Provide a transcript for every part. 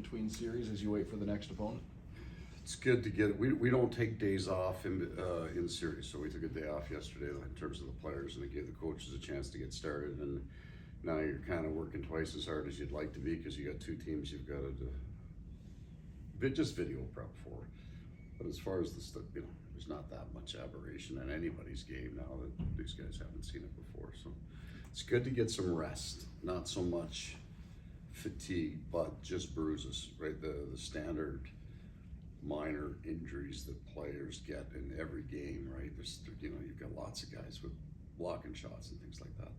between series as you wait for the next opponent? It's good to get. We don't take days off in series, so we took a day off yesterday in terms of the players, and it gave the coaches a chance to get started. And now you're kind of working twice as hard as you'd like to be because you got two teams you've got to do. Just video prep for. But as far as the stuff, there's not that much aberration in anybody's game now that these guys haven't seen it before. So it's good to get some rest, not so much fatigue, but just bruises, right? The standard minor injuries that players get in every game, right? There's, you've got lots of guys with blocking shots and things like that.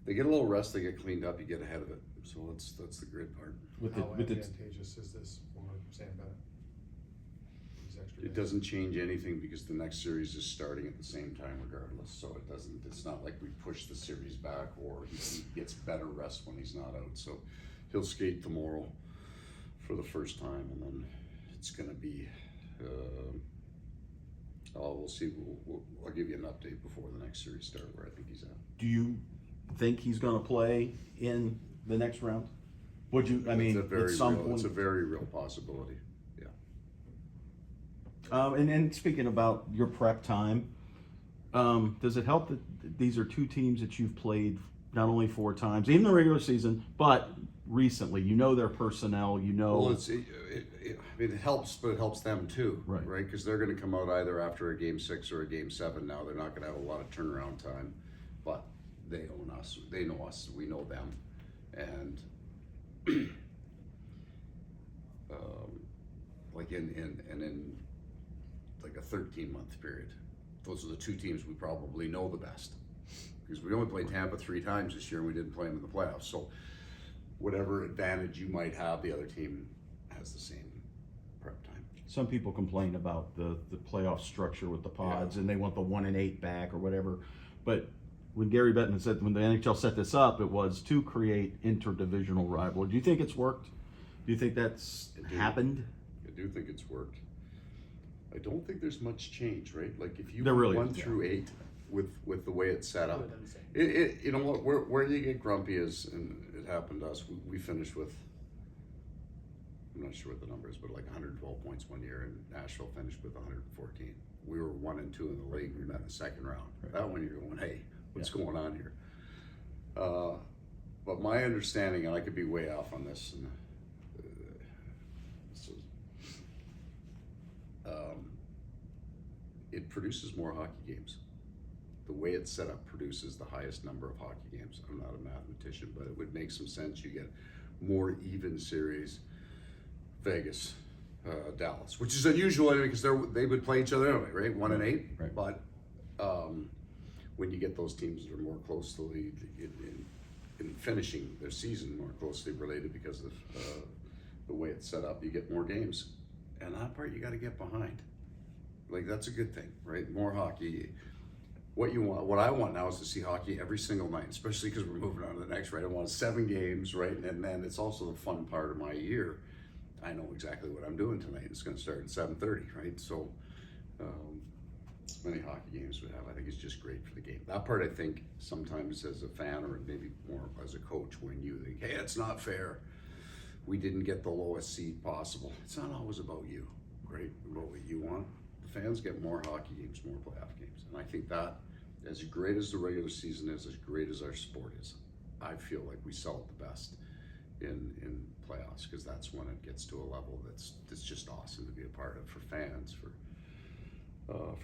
They get a little rest, they get cleaned up, you get ahead of it. So that's the great part. How advantageous is this for Sam Bennett? It doesn't change anything because the next series is starting at the same time regardless. So it's not like we push the series back or he gets better rest when he's not out. So he'll skate tomorrow for the first time, and then it's going to be, we'll see. I'll give you an update before the next series starts where I think he's at. Do you think he's going to play in the next round? Would you, at some point? It's a very real possibility, yeah. And speaking about your prep time, does it help that these are two teams that you've played not only 4 times, even the regular season, but recently? You know their personnel, Well, it helps, but it helps them too, right? Because they're going to come out either after a game 6 or a game 7 now. They're not going to have a lot of turnaround time, but they own us. They know us. We know them. And in like a 13-month period, those are the 2 teams we probably know the best. Because we only played Tampa 3 times this year and we didn't play them in the playoffs. So whatever advantage you might have, the other team has the same prep time. Some people complain about the playoff structure with the pods, and they want the 1 and 8 back or whatever. But when Gary Bettman said, when the NHL set this up, it was to create interdivisional rivalry. Do you think it's worked? Do you think that's happened? I do think it's worked. I don't think there's much change, right? Like if you really 1 through 8 with the way it's set up, you know what? Where you get grumpy is, and it happened to us. We finished with, I'm not sure what the number is, but like 112 points one year, and Nashville finished with 114. We were 1 and 2 in the league. We met in the second round. Right. That one you're going, hey, what's going on here? But my understanding, and I could be way off on this, and it produces more hockey games. The way it's set up produces the highest number of hockey games. I'm not a mathematician, but it would make some sense. You get more even series. Vegas, Dallas, which is unusual anyway because they would play each other anyway, right? 1 and 8. Right. But when you get those teams that are more closely in finishing their season more closely related because of the way it's set up, you get more games, and that part you got to get behind. Like that's a good thing, right? More hockey. What I want now is to see hockey every single night, especially because we're moving on to the next, right? I want 7 games, right? And then it's also the fun part of my year. I know exactly what I'm doing tonight. It's going to start at 7:30, right? So as many hockey games we have, I think it's just great for the game. That part, I think, sometimes as a fan or maybe more as a coach, when you think, hey, it's not fair. We didn't get the lowest seed possible. It's not always about you, right? About what you want. The fans get more hockey games, more playoff games. And I think that, as great as the regular season is, as great as our sport is, I feel like we sell it the best in playoffs, because that's when it gets to a level that's just awesome to be a part of for fans, for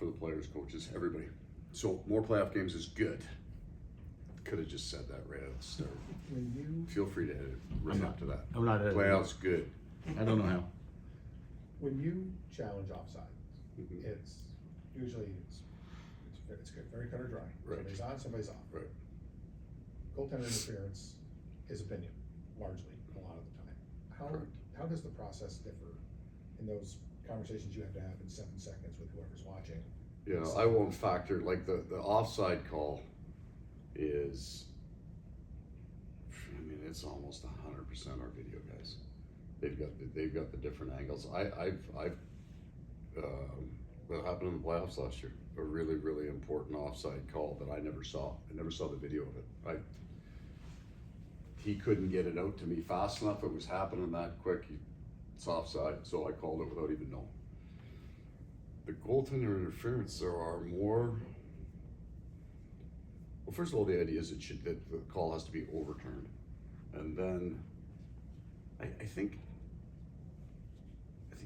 the players, coaches, everybody. So more playoff games is good. Could have just said that right at the start. Feel free to edit right up to that. I'm not editing. Playoffs good. I don't know how. When you challenge offside, it's usually it's good, very cut or dry. Right. Somebody's on, somebody's off. Right. Goaltender interference is opinion, largely, a lot of the time. How does the process differ in those conversations you have to have in 7 seconds with whoever's watching? Yeah, I won't factor, like the offside call is, I mean, it's almost 100% our video guys. They've got the different angles. What happened in the playoffs last year? A really, really important offside call that I never saw. I never saw the video of it. He couldn't get it out to me fast enough. It was happening that quick. it's offside, so I called it without even knowing. The goaltender interference, there are more. Well, first of all, the idea is that the call has to be overturned, and then I think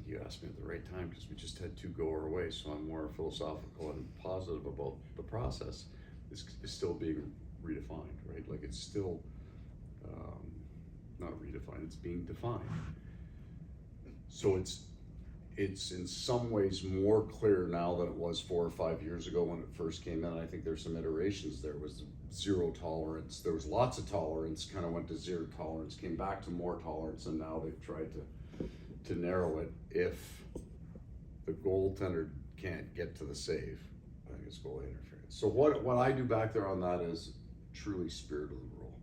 you asked me at the right time because we just had 2 go our way, so I'm more philosophical and positive about the process. Is still being redefined, right? Like it's still not redefined; it's being defined. So it's in some ways more clear now than it was 4 or 5 years ago when it first came in. I think there's some iterations. There was 0 tolerance. There was lots of tolerance, kind of went to 0 tolerance, came back to more tolerance, and now they've tried to narrow it. If the goaltender can't get to the save, I think it's goalie interference. So what I do back there on that is truly spirit of the rule.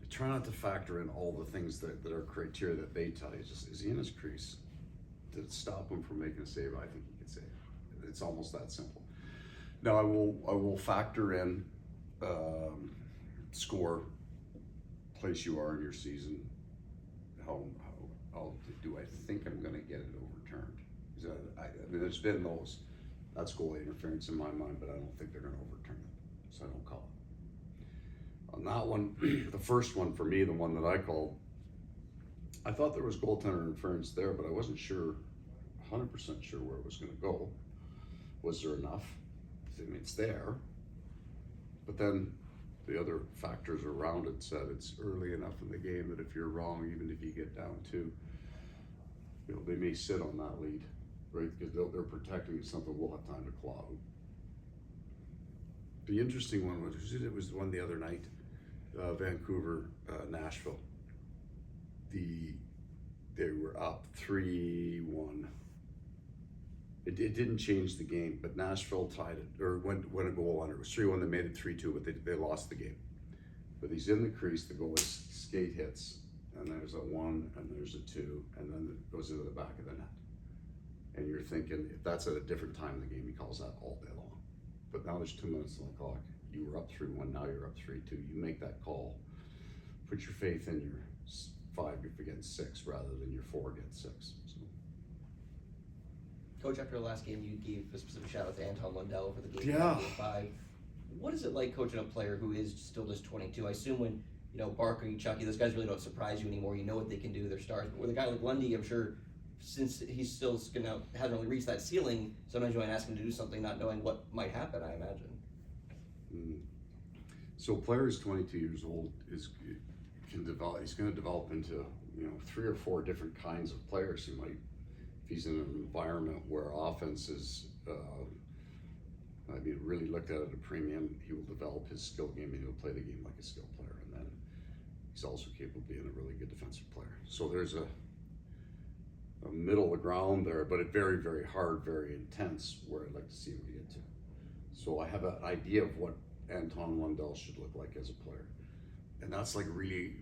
I try not to factor in all the things that are criteria that they tell you. Just, is he in his crease? Did it stop him from making a save? I think he can save. It's almost that simple. Now I will factor in score, place you are in your season, how do I think I'm going to get it overturned? I mean, there's been those. That's goalie interference in my mind, but I don't think they're going to overturn it, so I don't call it. On that one, the first one for me, the one that I called, I thought there was goaltender interference there, but I wasn't sure, 100% sure where it was going to go. Was there enough? I mean, it's there, but then the other factors around it said it's early enough in the game that if you're wrong, even if you get down 2, you know, they may sit on that lead, right? Because they're protecting something we'll have time to claw. The interesting one was the one the other night, Vancouver, Nashville. They were up 3-1. It didn't change the game, but Nashville tied it, or went a goal under. It was 3-1. They made it 3-2, but they lost the game. But he's in the crease. The goalie skate hits, and there's a 1, and there's a 2, and then it goes into the back of the net. And you're thinking, if that's at a different time in the game, he calls that all day long. But now there's 2 minutes on the clock. You were up 3-1. Now you're up 3-2. You make that call. Put your faith in your 5 against 6 rather than your 4 against 6. So. Coach, after the last game, you gave a specific shout out to Anton Lundell for the game. Yeah. 5. What is it like coaching a player who is still just 22? I assume when, you know, Barker and Chucky, those guys really don't surprise you anymore. You know what they can do, they're stars. But with a guy like Lundy, I'm sure, since he's still hasn't really reached that ceiling, sometimes you might ask him to do something not knowing what might happen, I imagine. So a player who's 22 years old can develop. He's going to develop into 3 or 4 different kinds of players. He might, if he's in an environment where offense is, really looked at a premium, he will develop his skill game and he'll play the game like a skill player. And then he's also capable of being a really good defensive player. So there's a middle of ground there, but it's very, very hard, very intense, where I'd like to see him get to. So I have an idea of what Anton Lundell should look like as a player. And that's like really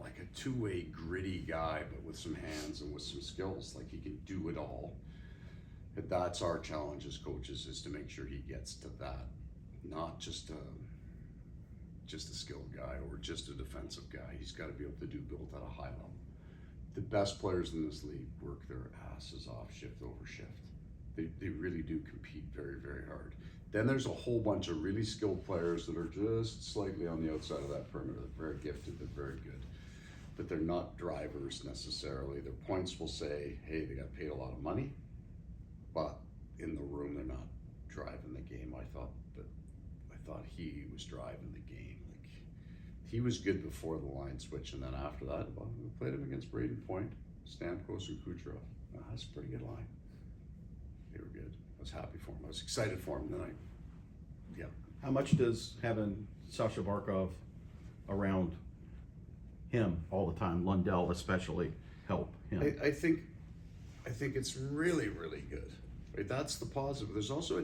like a 2-way gritty guy, but with some hands and with some skills. Like he can do it all. And that's our challenge as coaches, is to make sure he gets to that, not just a skilled guy or just a defensive guy. He's got to be able to do both at a high level. The best players in this league work their asses off shift over shift. They really do compete very, very hard. Then there's a whole bunch of really skilled players that are just slightly on the outside of that perimeter. They're very gifted, they're very good, but they're not drivers necessarily. Their points will say, hey, they got paid a lot of money, but in the room they're not driving the game. I thought he was driving the game. Like, he was good before the line switch, and then after that, we played him against Braden Point, Stamkos, and Kucherov. That's a pretty good line. They were good. I was happy for him. I was excited for him. How much does having Sasha Barkov around him all the time, Lundell especially, help him? I think it's really, really good. Right? That's the positive. There's also a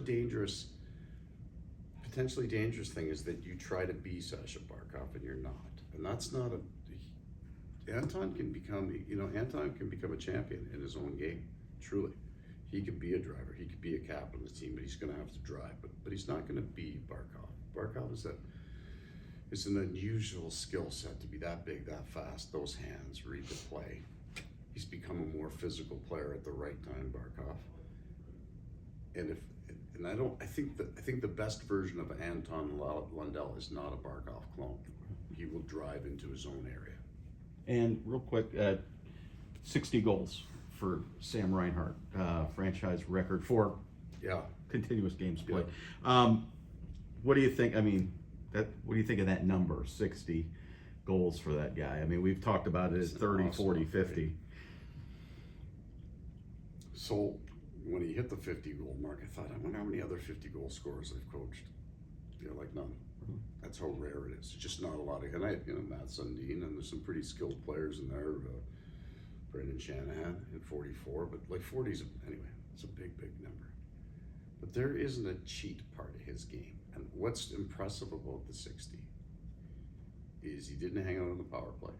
potentially dangerous thing, is that you try to be Sasha Barkov and you're not. And that's not Anton can become a champion in his own game, truly. He could be a driver, he could be a captain of the team, but he's going to have to drive. But he's not going to be Barkov. Barkov is an unusual skill set to be that big, that fast, those hands, read the play. He's become become a more physical player at the right time, Barkov. I think the best version of Anton Lundell is not a Barkov clone. He will drive into his own area. And real quick, 60 goals for Sam Reinhart, franchise record for Yeah. continuous games played. What do you think? I mean, what do you think of that number, 60 goals for that guy? I mean, we've talked about it as 30, awesome, 40, right? 50. So when he hit the 50 goal mark, I thought, I wonder how many other 50 goal scorers I've coached. Like none. That's how rare it is. It's just not a lot of. And Matt Sundin, and there's some pretty skilled players in there. Brendan Shanahan at 44, but like 40's anyway. It's a big, big number. But there isn't a cheat part of his game. And what's impressive about the 60 is he didn't hang out on the power play.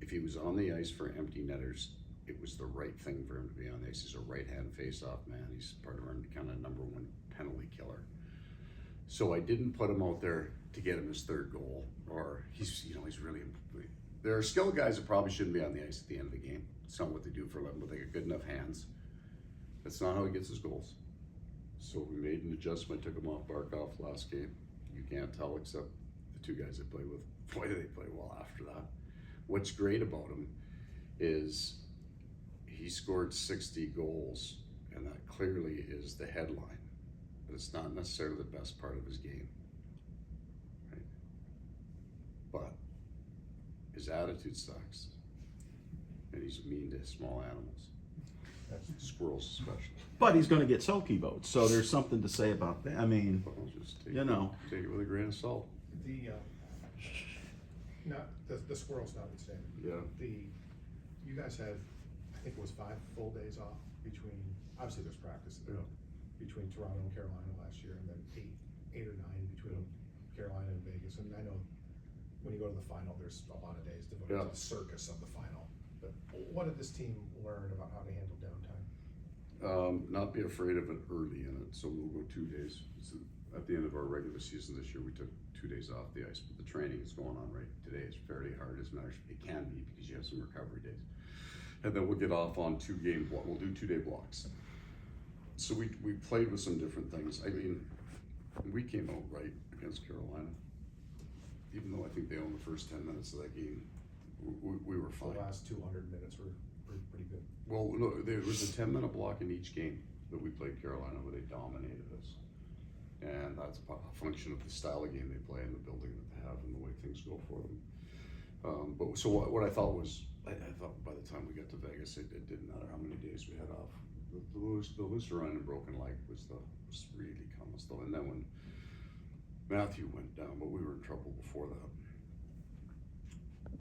If he was on the ice for empty netters, it was the right thing for him to be on the ice. He's a right-hand face-off man. He's part of our kind of number one penalty killer. So I didn't put him out there to get him his third goal, or he's really. There are skilled guys that probably shouldn't be on the ice at the end of the game. It's not what they do for a living, but they got good enough hands. That's not how he gets his goals. So we made an adjustment, took him off Barkov last game. You can't tell except the two guys they play with. Boy, do they play well after that. What's great about him is he scored 60 goals, and that clearly is the headline. But it's not necessarily the best part of his game. Right? But his attitude sucks. And he's mean to small animals. Squirrels especially. But he's going to get Selke votes, so there's something to say about that. I mean, But I'll just take take it with a grain of salt. The squirrels notwithstanding. Yeah. You guys had, I think it was 5 full days off between, obviously there's practice there, between Toronto and Carolina last year, and then eight or 9 between Carolina and Vegas. And I know when you go to the final, there's a lot of days devoted to the circus of the final. But what did this team learn about how to handle downtime? Not be afraid of it early in it. So we'll go 2 days. So at the end of our regular season this year, we took 2 days off the ice, but the training is going on right today. It's fairly hard. As a matter of fact, it can be because you have some recovery days. And then we'll get off on 2 game block. We'll do 2-day blocks. So we played with some different things. I mean, we came out right against Carolina. Even though I think they owned the first 10 minutes of that game, we were fine. The last 200 minutes were pretty good. Well, no, there was a 10-minute block in each game that we played Carolina where they dominated us. And that's a function of the style of game they play and the building that they have and the way things go for them. But so what I thought was, I thought by the time we got to Vegas, it didn't matter how many days we had off. The loose run and broken leg was really coming still. And then when Matthew went down, but we were in trouble before that.